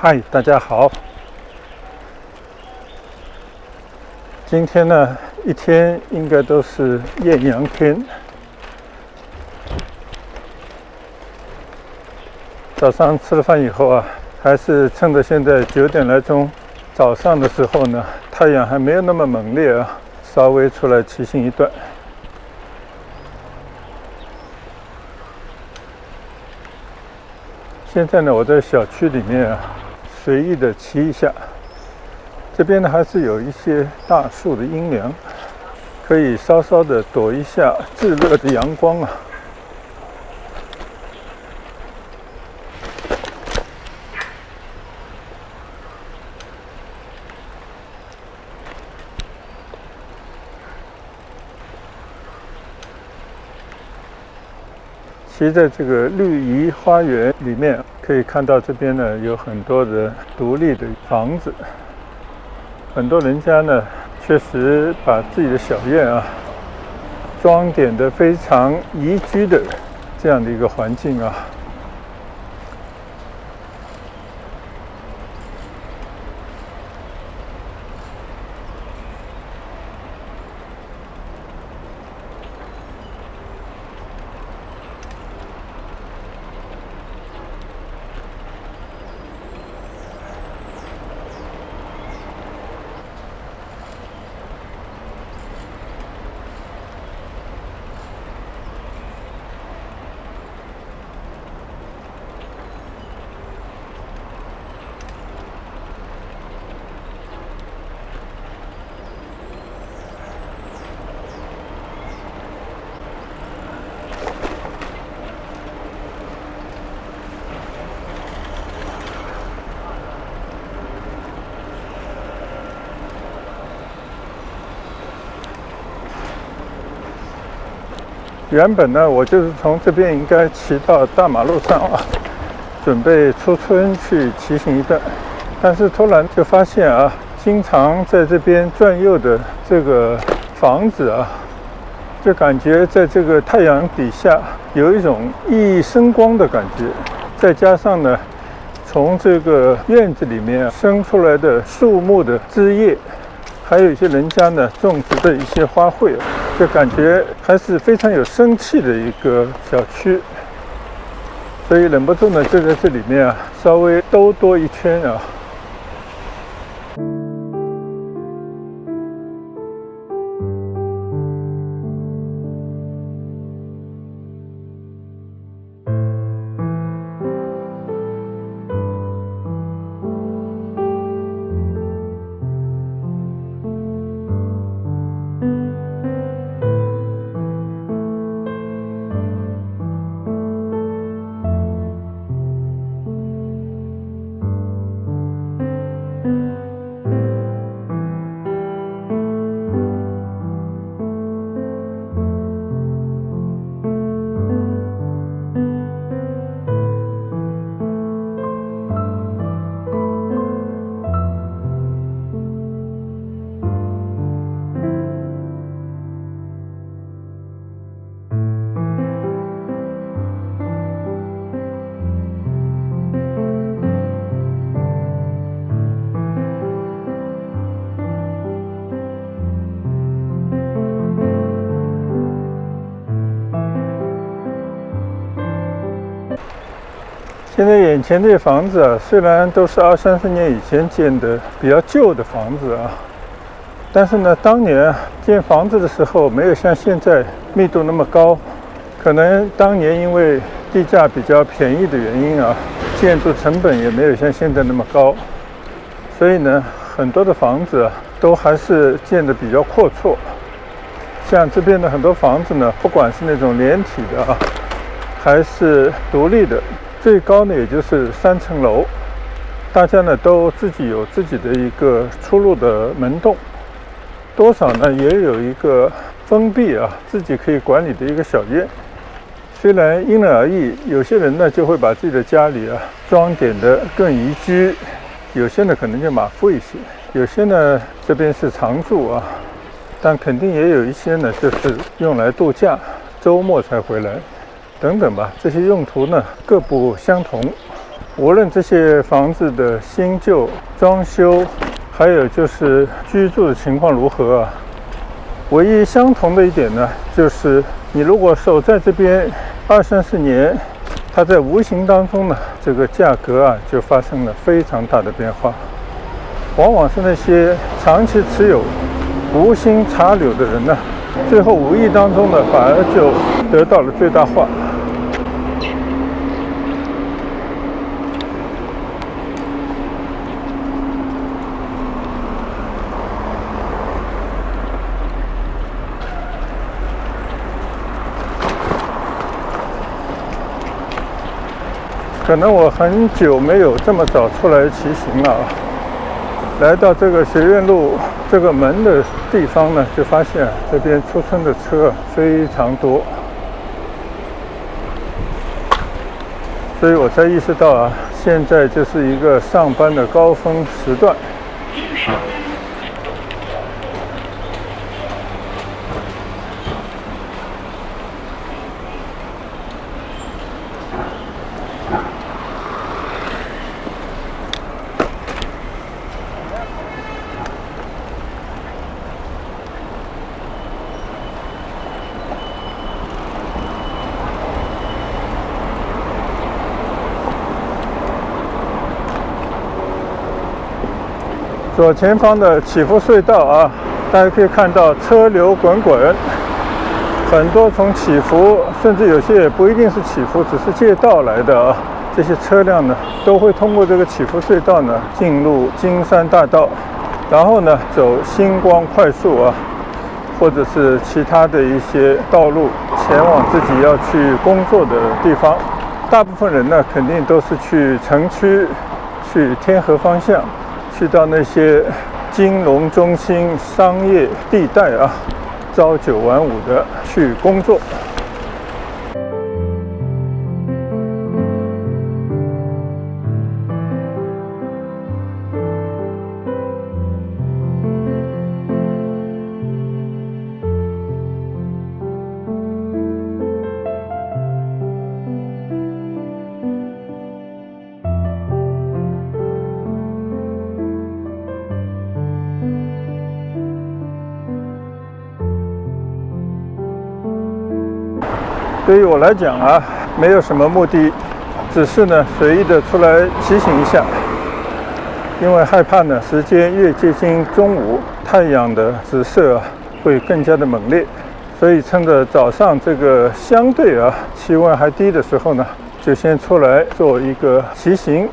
嗨，大家好。今天呢，一天应该都是艳阳天。早上吃了饭以后啊，还是趁着现在9点来钟早上的时候呢，太阳还没有那么猛烈啊，稍微出来骑行一段。现在呢，我在小区里面啊，随意的骑一下。这边呢，还是有一些大树的阴凉，可以稍稍的躲一下炙热的阳光啊。骑在这个绿怡花园里面，可以看到这边呢有很多的独立的房子，很多人家呢确实把自己的小院啊装点得非常宜居的这样的一个环境啊。原本呢，我就是从这边应该骑到大马路上啊，准备出村去骑行一段，但是突然就发现啊，经常在这边转悠的这个房子啊，就感觉在这个太阳底下有一种熠熠生光的感觉，再加上呢，从这个院子里面生出来的树木的枝叶，还有一些人家呢种植的一些花卉，就感觉还是非常有生气的一个小区，所以忍不住呢就在这里面啊稍微兜多一圈啊。现在眼前这些房子啊，虽然都是20-30年以前建的比较旧的房子啊，但是呢，当年建房子的时候没有像现在密度那么高，可能当年因为地价比较便宜的原因啊，建筑成本也没有像现在那么高，所以呢，很多的房子啊都还是建得比较阔绰。像这边的很多房子呢，不管是那种连体的啊，还是独立的，最高呢也就是3层楼，大家呢都自己有自己的一个出入的门洞，多少呢也有一个封闭啊自己可以管理的一个小院。虽然因人而异，有些人呢就会把自己的家里啊装点得更宜居，有些呢可能就马虎一些，有些呢这边是常住啊，但肯定也有一些呢就是用来度假，周末才回来等等吧，这些用途呢各不相同。无论这些房子的新旧、装修，还有就是居住的情况如何啊，唯一相同的一点呢，就是你如果守在这边20-30年，它在无形当中呢，这个价格啊就发生了非常大的变化。往往是那些长期持有、无心插柳的人呢，最后无意当中呢，反而就得到了最大化。可能我很久没有这么早出来骑行了啊。来到这个学院路这个门的地方呢，就发现这边出村的车非常多，所以我才意识到啊，现在就是一个上班的高峰时段。左前方的起伏隧道啊，大家可以看到车流滚滚，很多从起伏，甚至有些也不一定是起伏，只是借道来的啊。这些车辆呢，都会通过这个起伏隧道呢，进入金山大道，然后呢走星光快速啊，或者是其他的一些道路，前往自己要去工作的地方。大部分人呢，肯定都是去城区，去天河方向。去到那些金融中心、商业地带啊，朝9晚5的去工作。对于我来讲啊，没有什么目的，只是呢随意的出来骑行一下。因为害怕呢，时间越接近中午，太阳的直射会更加的猛烈，所以趁着早上这个相对气温还低的时候呢，就先出来做一个骑行。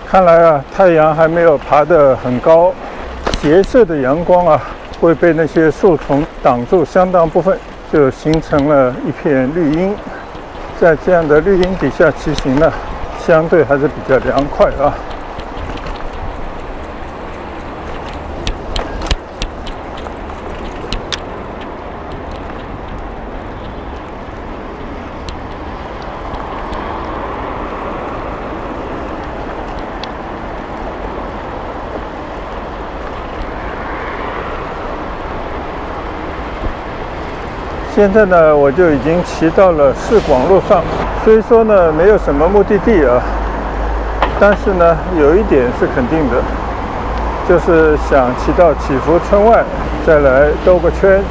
看来啊，太阳还没有爬得很高，斜射的阳光啊会被那些树丛挡住相当部分，就形成了一片绿荫。在这样的绿荫底下骑行呢，相对还是比较凉快啊。现在呢，我就已经骑到了市广路上。虽说呢没有什么目的地啊，但是呢有一点是肯定的，就是想骑到祈福村外，再来兜个圈。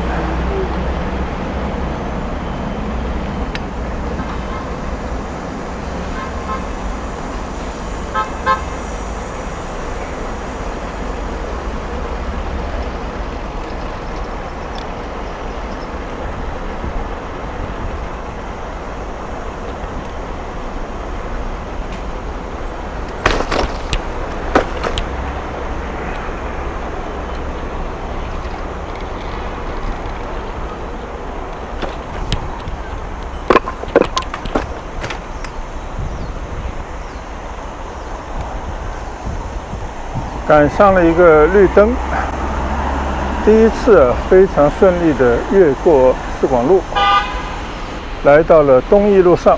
赶上了一个绿灯，第一次非常顺利的越过市广路，来到了东义路上。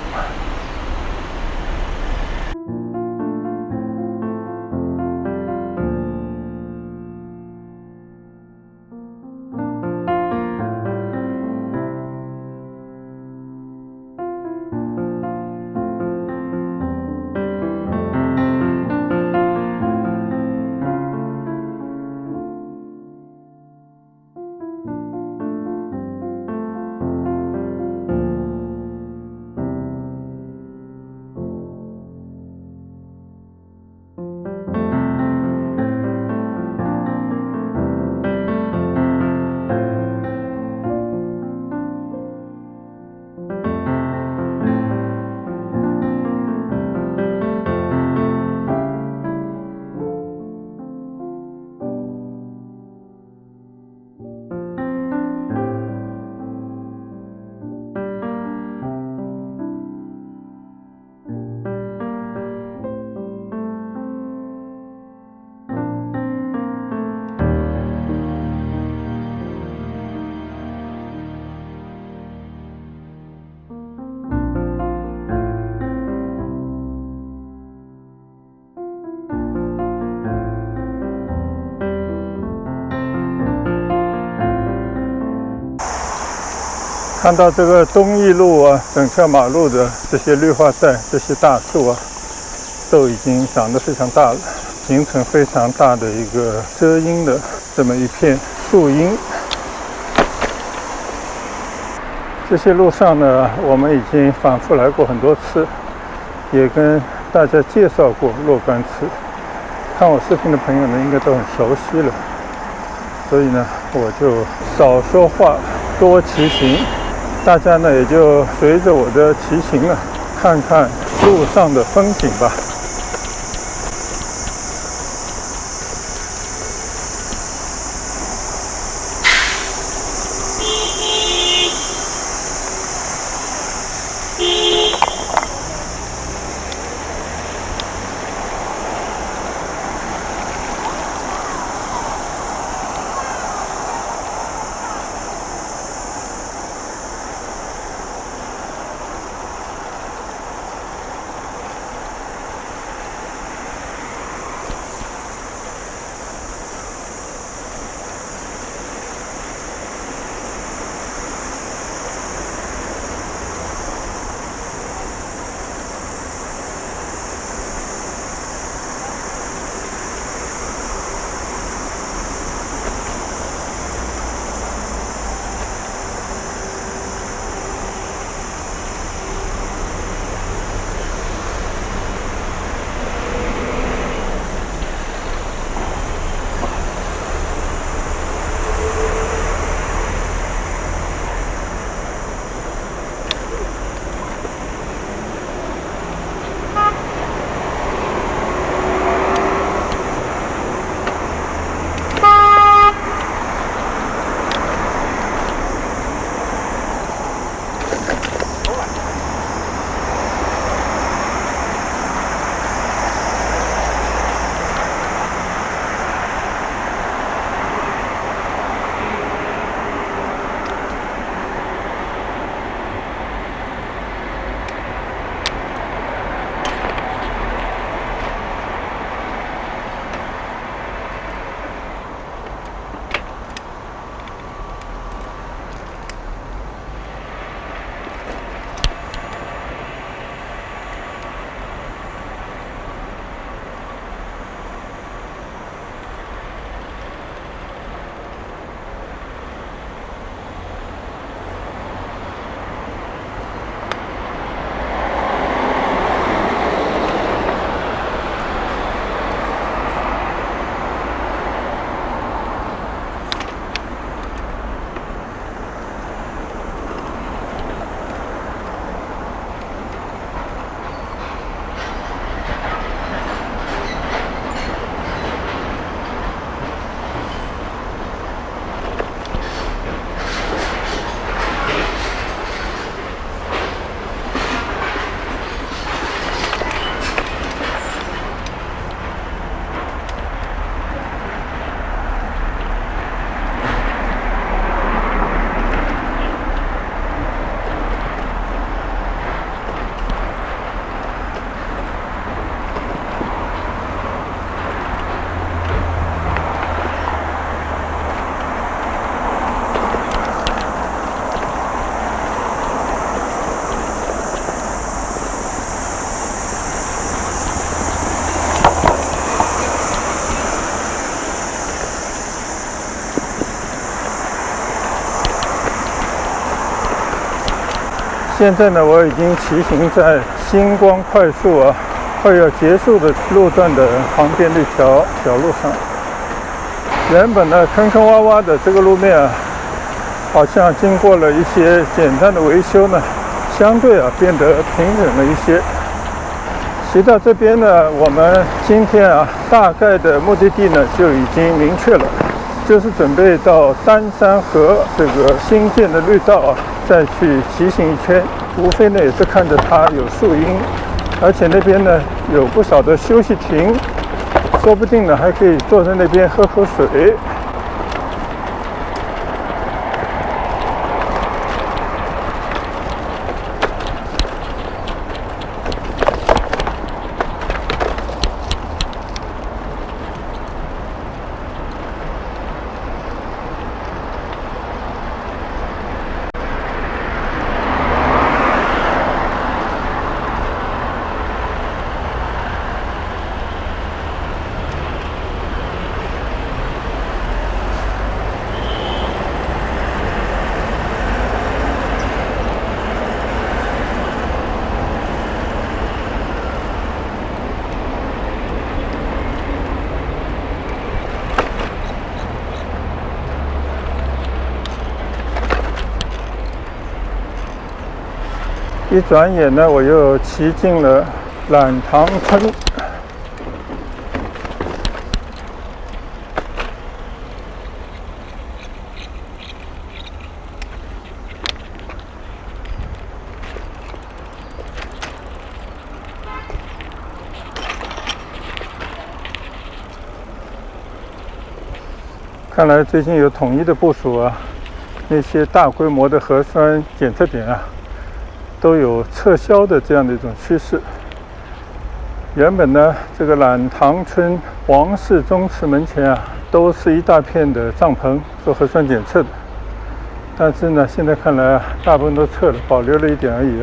看到这个东义路啊，整条马路的这些绿化带、这些大树啊，都已经长得非常大了，形成非常大的一个遮阴的这么一片树荫。这些路上呢，我们已经反复来过很多次，也跟大家介绍过若干次。看我视频的朋友呢，应该都很熟悉了。所以呢，我就少说话，多骑行。大家呢也就随着我的骑行啊，看看路上的风景吧。现在呢，我已经骑行在星光快速快要结束的路段的旁边的一条小路上。原本呢坑坑洼洼的这个路面好像经过了一些简单的维修呢，相对变得平整了一些。骑到这边呢，我们今天大概的目的地呢就已经明确了，就是准备到丹山河这个新建的绿道再去骑行一圈。无非呢也是看着它有树荫，而且那边呢有不少的休息亭，说不定呢还可以坐在那边喝口水。一转眼呢，我又骑进了懒塘村。看来最近有统一的部署那些大规模的核酸检测点都有撤销的这样的一种趋势。原本呢，这个懒塘村王氏宗祠门前都是一大片的帐篷做核酸检测的，但是呢，现在看来大部分都撤了，保留了一点而已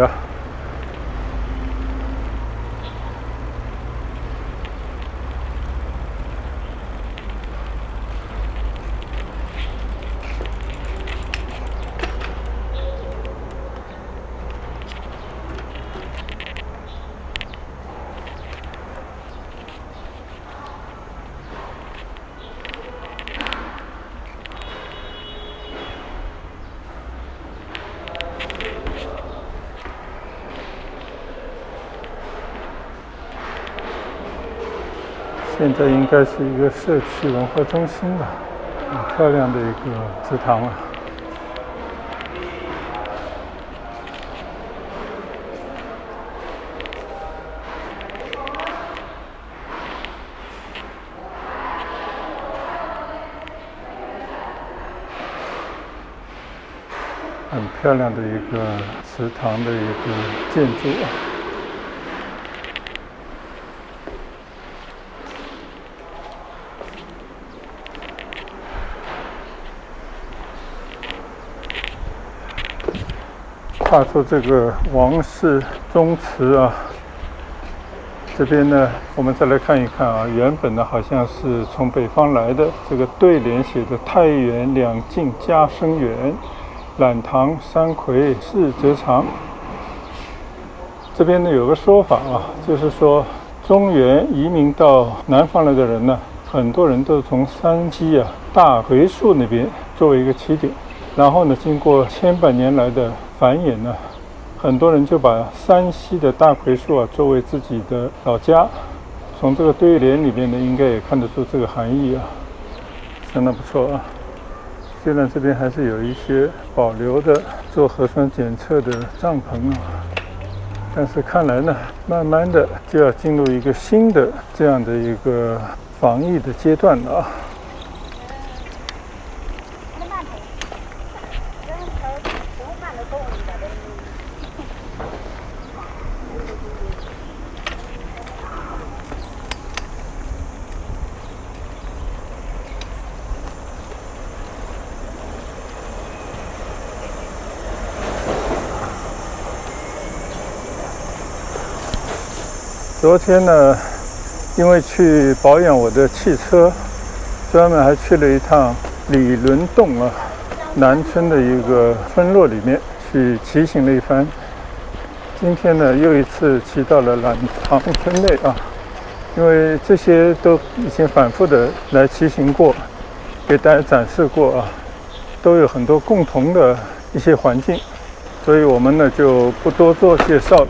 现在应该是一个社区文化中心吧，很漂亮的一个祠堂很漂亮的一个祠堂的一个建筑跨出这个王氏宗祠这边呢，我们再来看一看原本呢好像是从北方来的，这个对联写的太原两晋家生远，懒塘山葵世泽长。这边呢有个说法就是说中原移民到南方来的人呢，很多人都从山西大槐树那边作为一个起点，然后呢经过千百年来的繁衍呢，很多人就把山西的大槐树作为自己的老家。从这个对联里面呢，应该也看得出这个含义相当不错虽然这边还是有一些保留的做核酸检测的帐篷但是看来呢，慢慢的就要进入一个新的这样的一个防疫的阶段了昨天呢，因为去保养我的汽车，专门还去了一趟李伦洞南村的一个村落里面去骑行了一番。今天呢，又一次骑到了懒塘村内啊，因为这些都已经反复的来骑行过，给大家展示过啊，都有很多共同的一些环境，所以我们呢就不多做介绍了。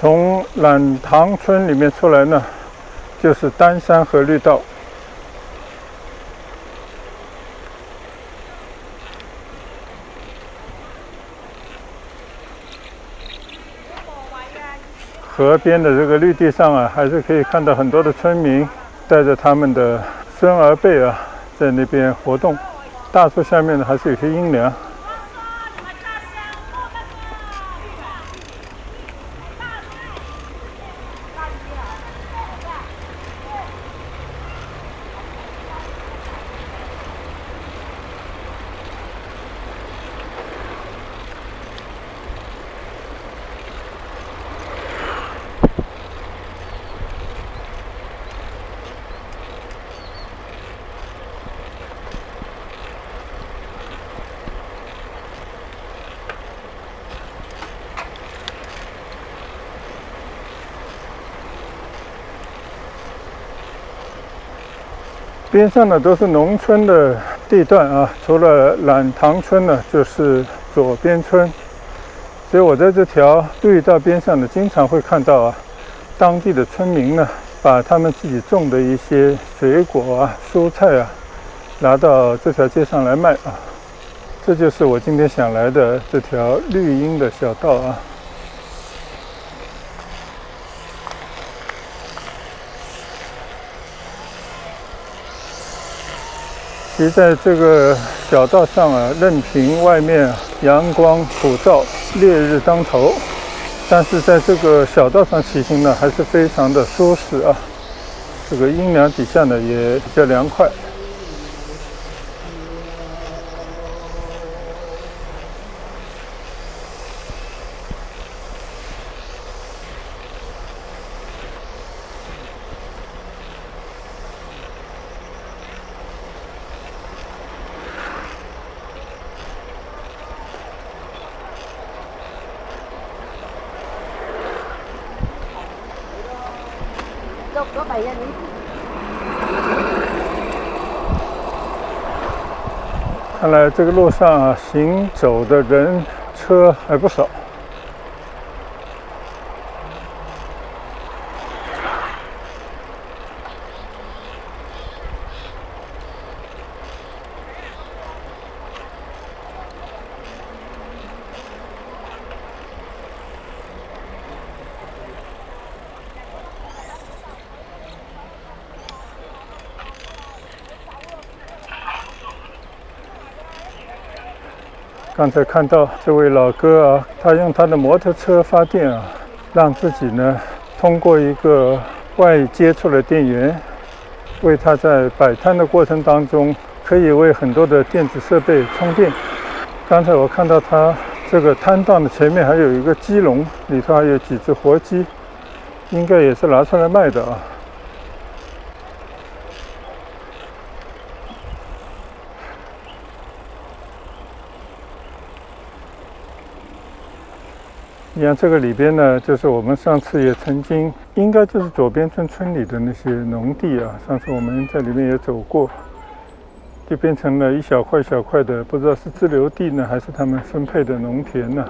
从懒塘村里面出来呢，就是丹山河绿道。河边的这个绿地上啊，还是可以看到很多的村民带着他们的孙儿辈啊，在那边活动。大树下面呢，还是有些阴凉。边上呢都是农村的地段啊，除了懒塘村呢，就是左边村。所以我在这条绿道边上呢，经常会看到啊，当地的村民呢，把他们自己种的一些水果啊、蔬菜啊，拿到这条街上来卖啊。这就是我今天想来的这条绿荫的小道啊。其实在这个小道上啊，任凭外面阳光普照、烈日当头，但是在这个小道上骑行呢，还是非常的舒适啊。这个阴凉底下呢，也比较凉快。看来这个路上啊，行走的人车还不少。刚才看到这位老哥啊，他用他的摩托车发电啊，让自己呢通过一个外接触的电源，为他在摆摊的过程当中，可以为很多的电子设备充电。刚才我看到他这个摊档的前面还有一个鸡笼，里头还有几只活鸡，应该也是拿出来卖的啊。你看这个里边呢，就是我们上次也曾经，应该就是左边村里的那些农地啊。上次我们在里面也走过，就变成了一小块一小块的，不知道是自留地呢，还是他们分配的农田呢。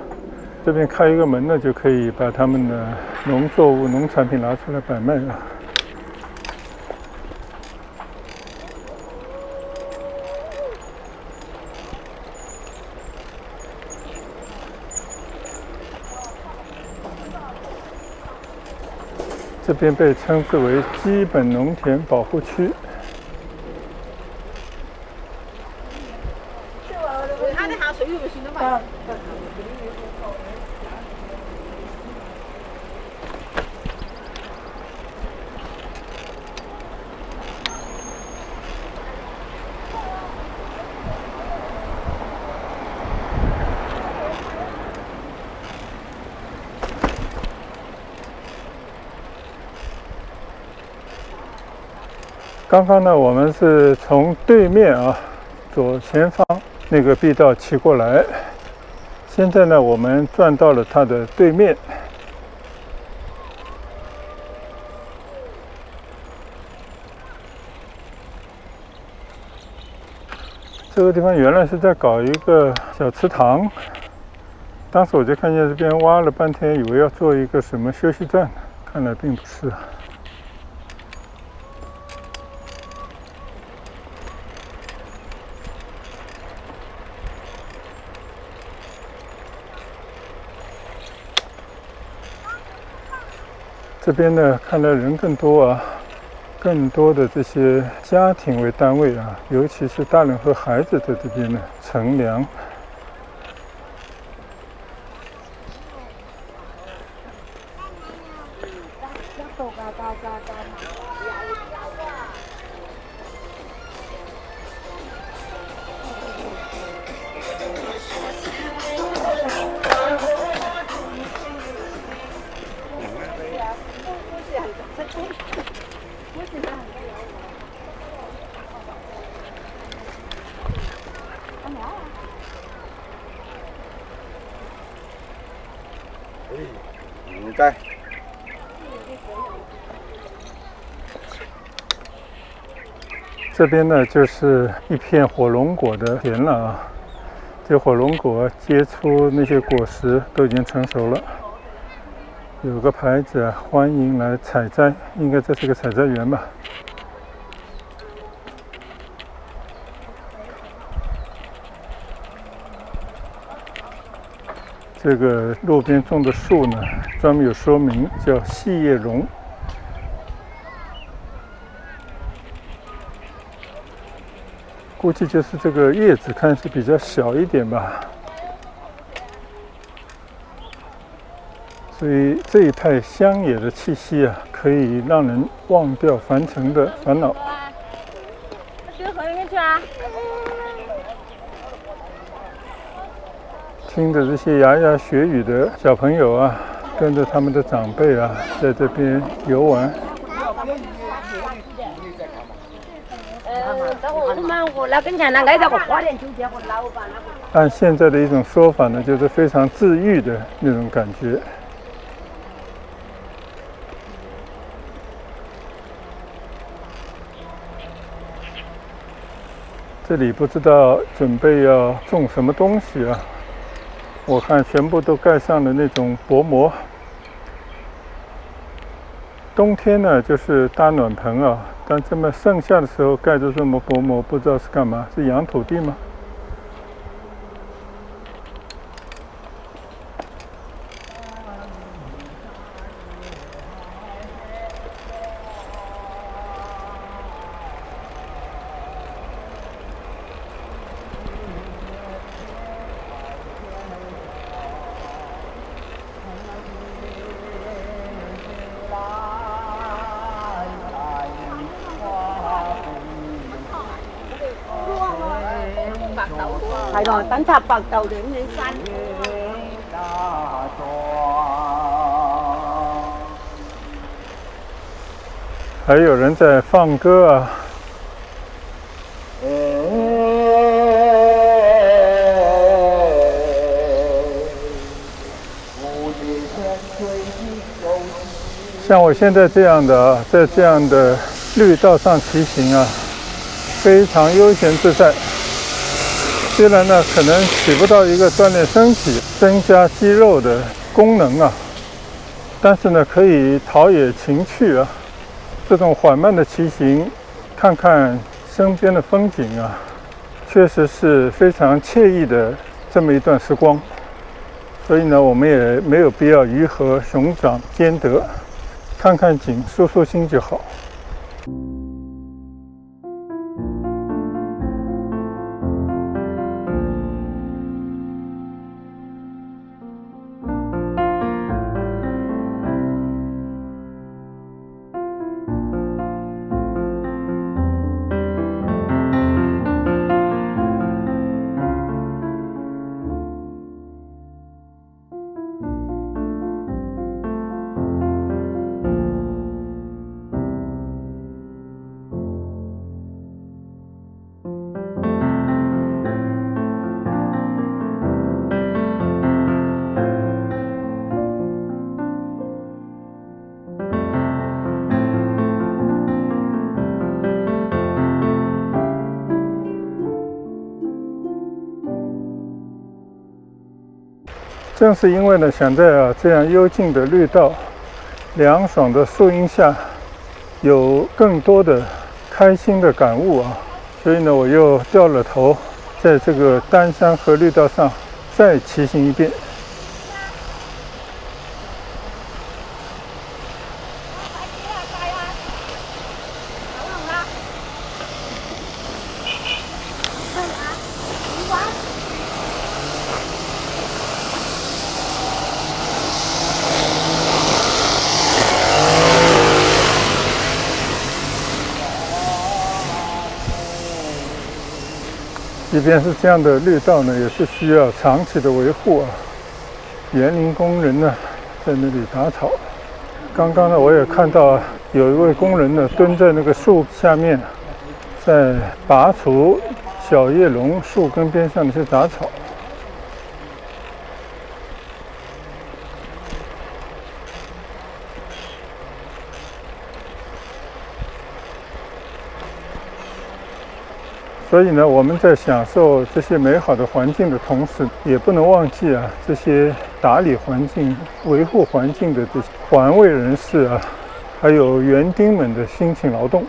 这边开一个门呢，就可以把他们的农作物、农产品拿出来摆卖了。这边被称之为基本农田保护区。刚刚呢，我们是从对面左前方那个碧道骑过来，现在呢，我们转到了它的对面。这个地方原来是在搞一个小池塘，当时我就看见这边挖了半天，以为要做一个什么休息站，看来并不是。这边呢，看来人更多更多的这些家庭为单位尤其是大人和孩子在这边呢乘凉。应该。这边呢就是一片火龙果的田了这火龙果结出那些果实都已经成熟了，有个牌子欢迎来采摘，应该这是个采摘园吧。这个路边种的树呢，专门有说明，叫细叶榕。估计就是这个叶子看是比较小一点吧，所以这一派乡野的气息可以让人忘掉凡尘的烦恼。听着这些牙牙学语的小朋友跟着他们的长辈在这边游玩。按现在的一种说法呢，就是非常治愈的那种感觉。这里不知道准备要种什么东西我看全部都盖上了那种薄膜。冬天呢就是搭暖棚但这么盛夏的时候盖着这么薄膜，不知道是干嘛？是养土地吗？係咯，等插白豆點起身。还有人在放歌像我现在这样的在这样的绿道上骑行非常悠闲自在。虽然呢可能起不到一个锻炼身体、增加肌肉的功能啊，但是呢可以陶冶情趣啊。这种缓慢的骑行，看看身边的风景啊，确实是非常惬意的这么一段时光。所以呢，我们也没有必要鱼和熊掌兼得，看看景，舒舒心就好。正是因为呢，想在这样幽静的绿道、凉爽的树荫下，有更多的开心的感悟啊，所以呢，我又掉了头，在这个丹山和绿道上再骑行一遍。即便是这样的绿道呢，也是需要长期的维护啊。园林工人呢，在那里打草。刚刚呢，我也看到有一位工人呢，蹲在那个树下面，在拔除小叶榕树根边上的一些杂草。所以呢，我们在享受这些美好的环境的同时，也不能忘记啊，这些打理环境、维护环境的这些环卫人士啊，还有园丁们的辛勤劳动。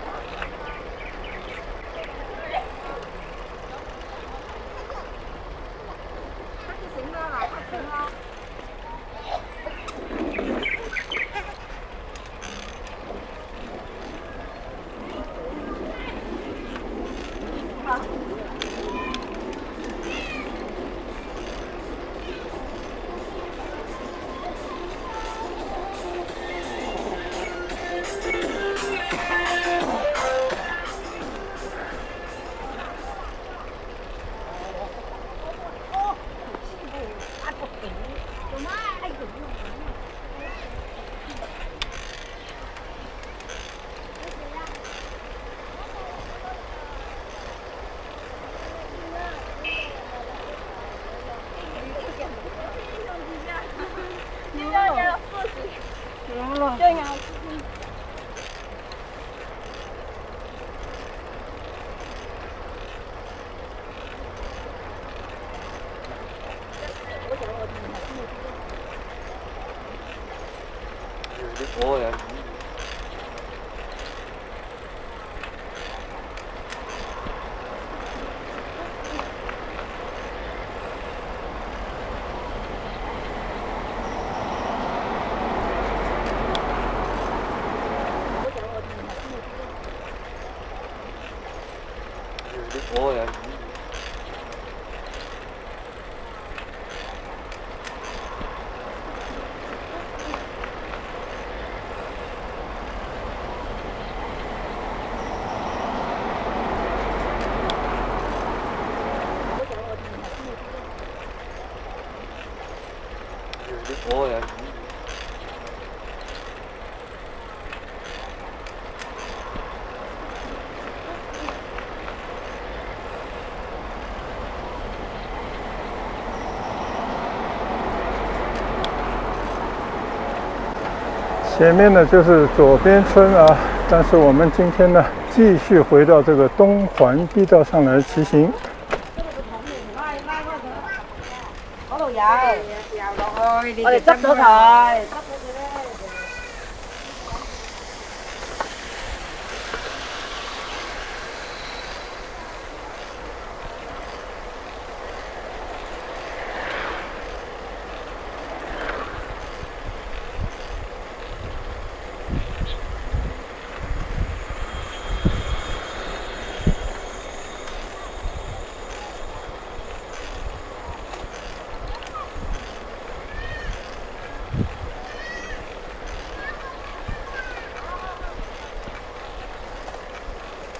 前面呢就是左边村啊，但是我们今天呢继续回到这个东环碧道上来骑行。有。我哋執咗佢。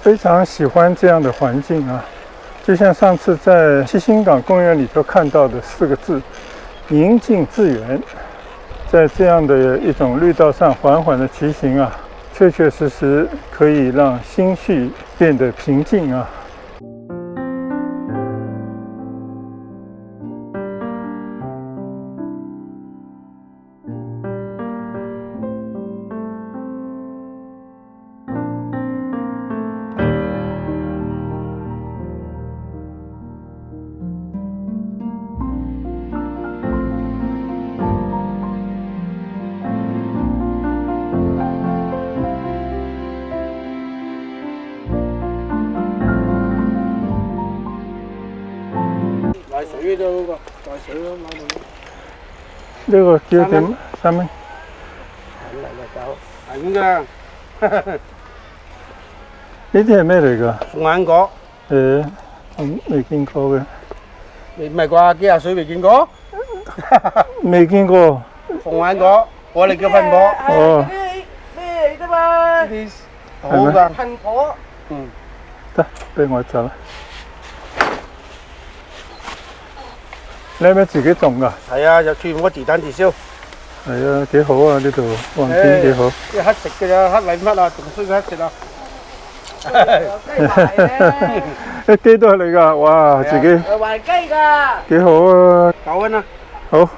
非常喜欢这样的环境啊，就像上次在七星港公园里头看到的4个字“宁静致远”。在这样的一种绿道上缓缓的骑行啊，确确实实可以让心绪变得平静啊。買水都嗰個袋水咯，買到。呢個叫點？3蚊。嚟啦，走，係咁噶。呢啲係咩嚟㗎？鳳眼果。未見過嘅。你唔係啩？幾廿歲未見過？未見過。鳳眼果，我哋叫噴果。哦。咩嚟啫嘛？呢啲好㗎。噴果。嗯。得，俾我走啦。你係咪自己種㗎？係啊，就全部自彈自燒。係啊，幾好啊！呢度環境幾好。即係黑食嘅咋，黑米乜啊，仲衰過黑食啊！啲雞都係你㗎，哇！自己還雞㗎。幾好啊9蚊啊！好。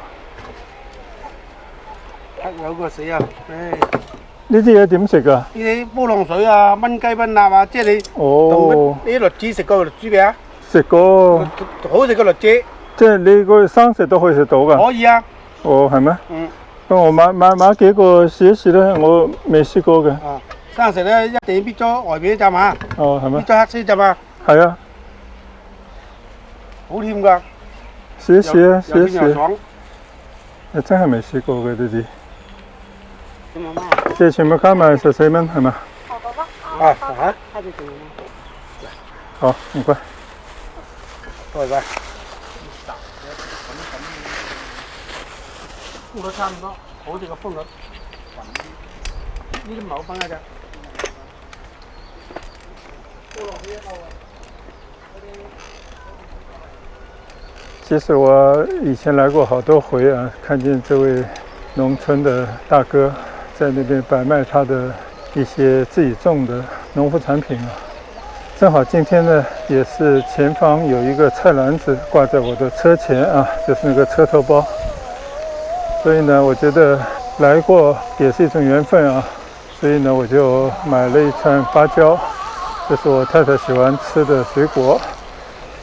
黑有個死啊！唉，呢啲嘢點食㗎？呢啲煲浪水啊，炆雞炆鴨啊，即係你同啲栗子食過栗子未啊？食過。好食過栗子。即係你個生食都可以食到㗎？可以啊。哦，係咩？嗯。咁我買幾個試一試咧，我未試過嘅。啊，生食咧一定搣咗外邊啲浸啊。哦，係咩？搣咗黑色浸啊。係啊。好甜㗎。試一試啊，試一試。又甜又爽。你真係未試過嘅呢啲。點啊？即係全部加埋14蚊係嘛？啊嚇。好，唔該。多謝。風率差唔多，好似個風率。呢啲唔係好分嘅啫。其实我以前来过好多回啊，看见这位农村的大哥在那边摆卖他的一些自己种的农副产品啊。正好今天呢，也是前方有一个菜篮子挂在我的车前啊，就是那个车头包。所以呢，我觉得来过也是一种缘分啊。所以呢，我就买了一串芭蕉，这是我太太喜欢吃的水果。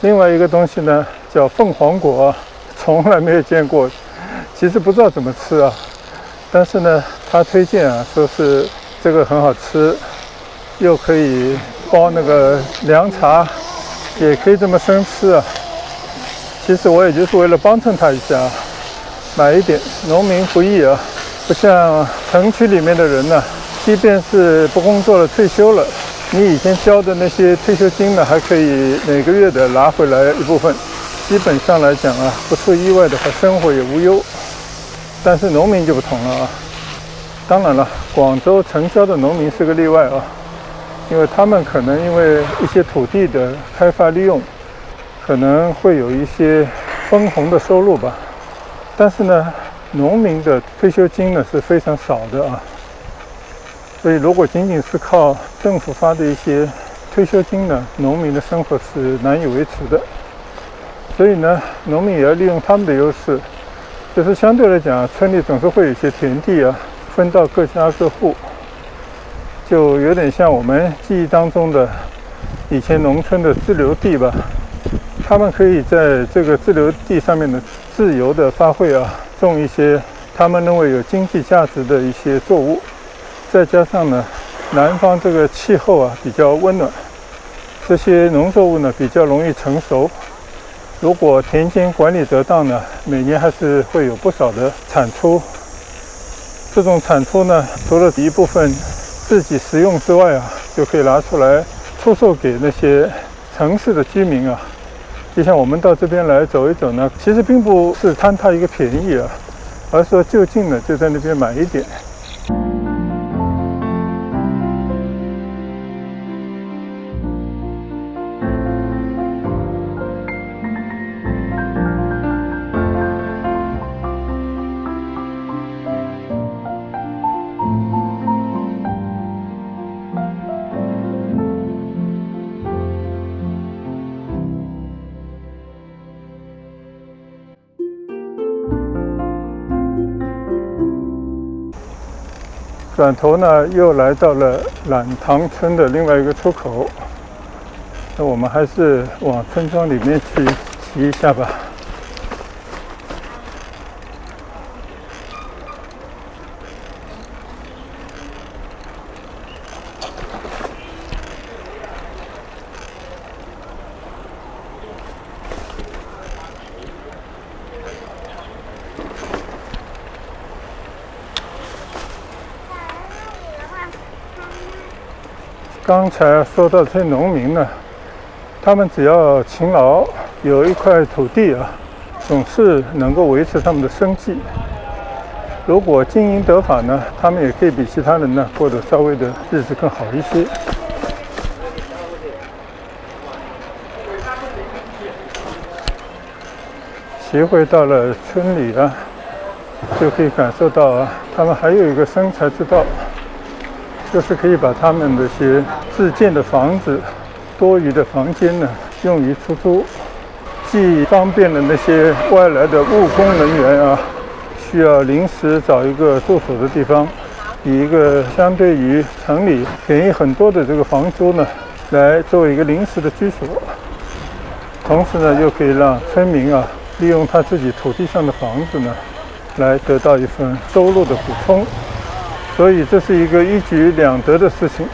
另外一个东西呢，叫凤凰果，从来没有见过，其实不知道怎么吃啊。但是呢，他推荐啊，说是这个很好吃，又可以煲那个凉茶，也可以这么生吃啊。其实我也就是为了帮衬他一下，买一点。农民不易啊，不像城区里面的人呢，即便是不工作了、退休了，你以前交的那些退休金呢，还可以每个月的拿回来一部分。基本上来讲啊，不出意外的话，生活也无忧。但是农民就不同了啊。当然了，广州城郊的农民是个例外啊，因为他们可能因为一些土地的开发利用，可能会有一些分红的收入吧。但是呢，农民的退休金呢是非常少的啊。所以如果仅仅是靠政府发的一些退休金呢，农民的生活是难以维持的。所以呢，农民也要利用他们的优势，就是相对来讲，村里总是会有一些田地啊，分到各家各户，就有点像我们记忆当中的以前农村的自留地吧。他们可以在这个自留地上面呢自由的发挥啊，种一些他们认为有经济价值的一些作物。再加上呢，南方这个气候啊比较温暖，这些农作物呢比较容易成熟。如果田间管理得当呢，每年还是会有不少的产出。这种产出呢，除了一部分自己食用之外啊，就可以拿出来出售给那些城市的居民啊。就像我们到这边来走一走呢，其实并不是贪它一个便宜啊，而是说就近呢就在那边买一点。转头呢，又来到了榄塘村的另外一个出口。那我们还是往村庄里面去骑一下吧。刚才说到这些农民呢，他们只要勤劳，有一块土地啊，总是能够维持他们的生计。如果经营得法呢，他们也可以比其他人呢过得稍微的日子更好一些。骑回到了村里啊，就可以感受到啊，他们还有一个生财之道。就是可以把他们这些自建的房子、多余的房间呢，用于出租，既方便了那些外来的务工人员啊，需要临时找一个住所的地方，以一个相对于城里便宜很多的这个房租呢，来作为一个临时的居所。同时呢，又可以让村民啊，利用他自己土地上的房子呢，来得到一份收入的补充。所以这是一个一举两得的事情。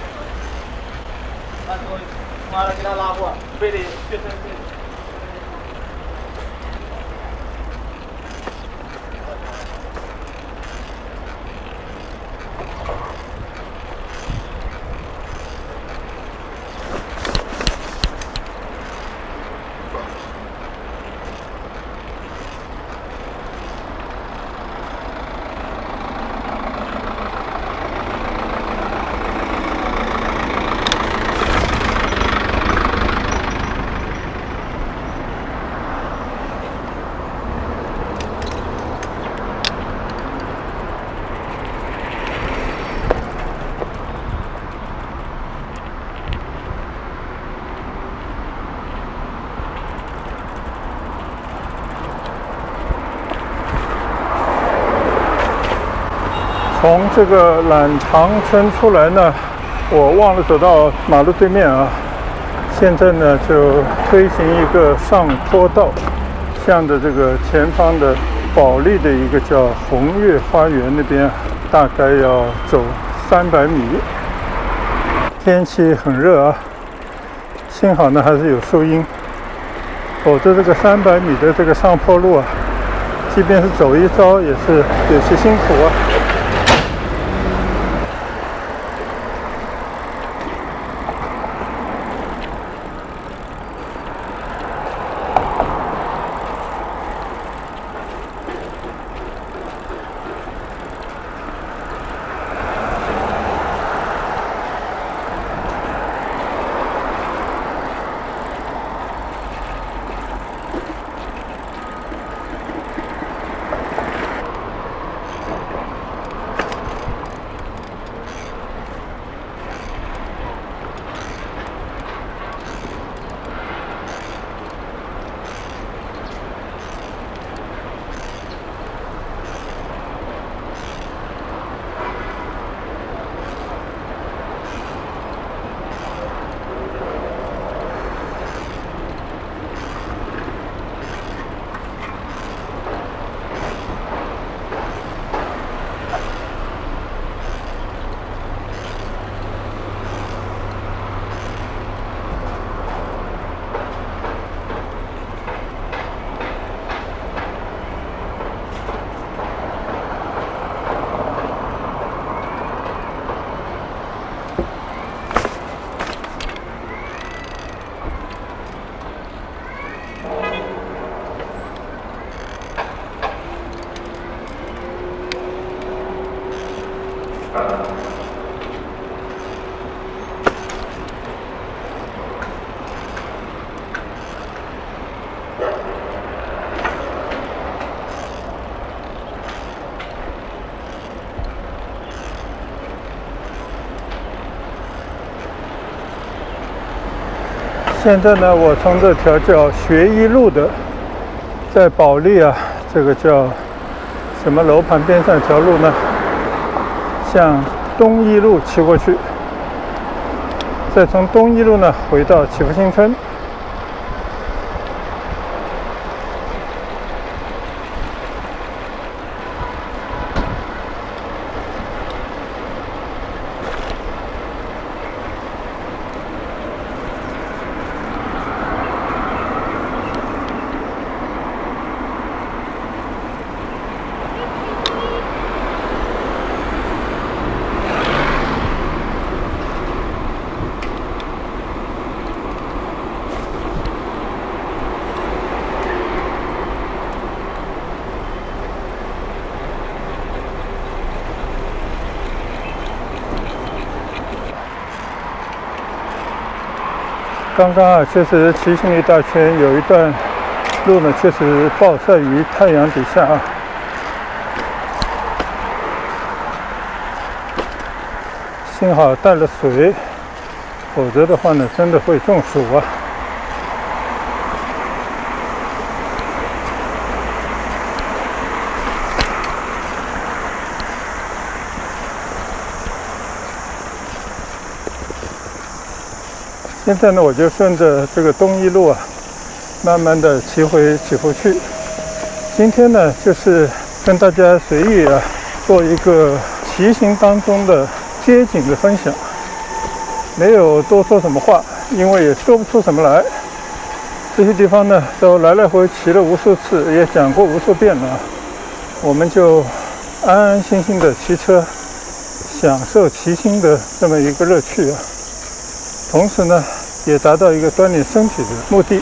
从这个榄塘村出来呢，我忘了走到马路对面啊。现在呢，就推行一个上坡道，向着这个前方的保利的一个叫红月花园那边，大概要走300米。天气很热啊，幸好呢还是有树荫，否则这个300米的这个上坡路啊，即便是走一遭也是有些辛苦啊。现在呢，我从这条叫学一路的，在保利啊，这个叫什么楼盘边上一条路呢，向东一路骑过去，再从东一路呢回到祈福新村。刚刚啊，确实骑行一大圈，有一段路呢，确实暴晒于太阳底下啊。幸好带了水，否则的话呢，真的会中暑啊。现在呢，我就顺着这个东一路啊，慢慢的骑回祈福去。今天呢，就是跟大家随意啊，做一个骑行当中的街景的分享，没有多说什么话，因为也说不出什么来。这些地方呢，都来来回骑了无数次，也讲过无数遍了。我们就安安心心的骑车，享受骑行的这么一个乐趣啊。同时呢，也达到一个锻炼身体的目的。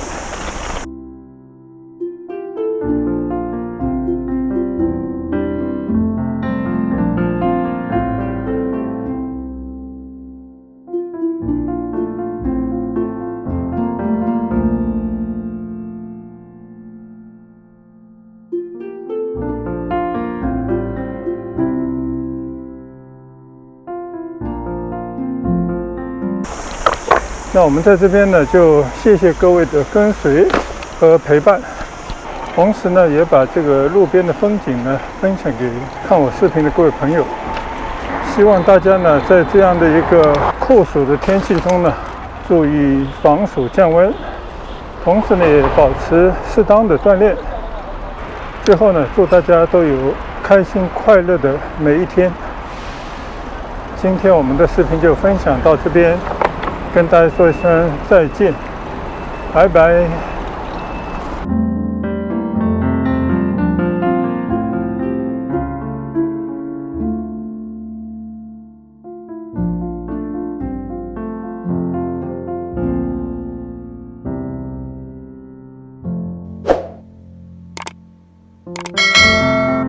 那我们在这边呢，就谢谢各位的跟随和陪伴，同时呢，也把这个路边的风景呢分享给看我视频的各位朋友。希望大家呢，在这样的一个酷暑的天气中呢，注意防暑降温，同时呢，也保持适当的锻炼。最后呢，祝大家都有开心快乐的每一天。今天我们的视频就分享到这边。跟大家说一声再见，拜拜。